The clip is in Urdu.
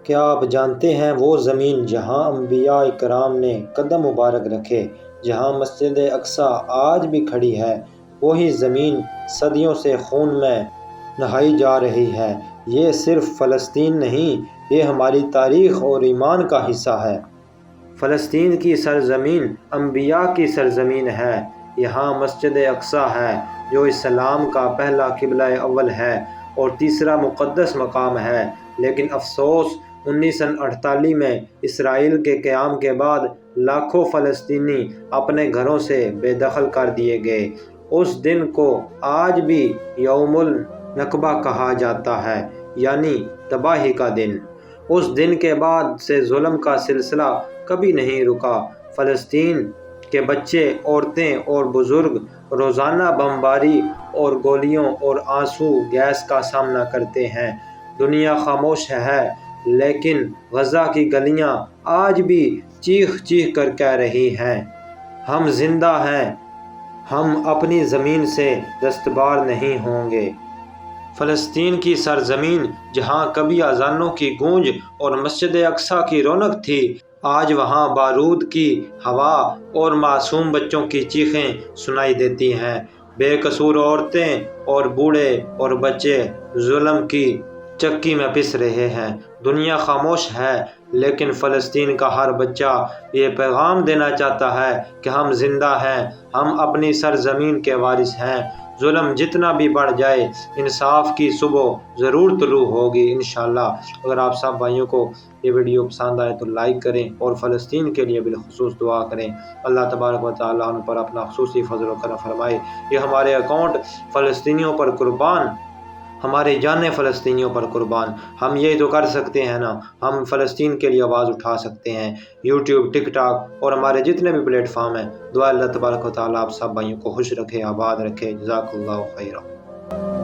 کیا آپ جانتے ہیں وہ زمین جہاں انبیاء کرام نے قدم مبارک رکھے، جہاں مسجد اقصی آج بھی کھڑی ہے، وہی زمین صدیوں سے خون میں نہائی جا رہی ہے۔ یہ صرف فلسطین نہیں، یہ ہماری تاریخ اور ایمان کا حصہ ہے۔ فلسطین کی سرزمین انبیاء کی سرزمین ہے۔ یہاں مسجد اقصی ہے جو اسلام کا پہلا قبلہ اول ہے اور تیسرا مقدس مقام ہے، لیکن افسوس 1948 میں اسرائیل کے قیام کے بعد لاکھوں فلسطینی اپنے گھروں سے بے دخل کر دیے گئے۔ اس دن کو آج بھی یوم النکبہ کہا جاتا ہے، یعنی تباہی کا دن۔ اس دن کے بعد سے ظلم کا سلسلہ کبھی نہیں رکا۔ فلسطین کے بچے، عورتیں اور بزرگ روزانہ بمباری اور گولیوں اور آنسو گیس کا سامنا کرتے ہیں۔ دنیا خاموش ہے، لیکن غزہ کی گلیاں آج بھی چیخ چیخ کر کہہ رہی ہیں، ہم زندہ ہیں، ہم اپنی زمین سے دستبر نہیں ہوں گے۔ فلسطین کی سرزمین جہاں کبھی اذانوں کی گونج اور مسجد اقصی کی رونق تھی، آج وہاں بارود کی ہوا اور معصوم بچوں کی چیخیں سنائی دیتی ہیں۔ بے قصور عورتیں اور بوڑھے اور بچے ظلم کی چکی میں پس رہے ہیں۔ دنیا خاموش ہے، لیکن فلسطین کا ہر بچہ یہ پیغام دینا چاہتا ہے کہ ہم زندہ ہیں، ہم اپنی سرزمین کے وارث ہیں۔ ظلم جتنا بھی بڑھ جائے، انصاف کی صبح ضرور طلوع ہوگی انشاءاللہ۔ اگر آپ سب بھائیوں کو یہ ویڈیو پسند آئے تو لائک کریں اور فلسطین کے لیے بالخصوص دعا کریں۔ اللہ تبارک و تعالیٰ ان پر اپنا خصوصی فضل و کرم فرمائے۔ یہ ہمارے اکاؤنٹ فلسطینیوں پر قربان، ہمارے جانے فلسطینیوں پر قربان۔ ہم یہ تو کر سکتے ہیں نا، ہم فلسطین کے لیے آواز اٹھا سکتے ہیں۔ یوٹیوب، ٹک ٹاک اور ہمارے جتنے بھی پلیٹ فارم ہیں، دعا اللہ تبارک و تعالیٰ آپ سب بھائیوں کو خوش رکھے، آباد رکھے۔ جزاک اللہ خیرہ۔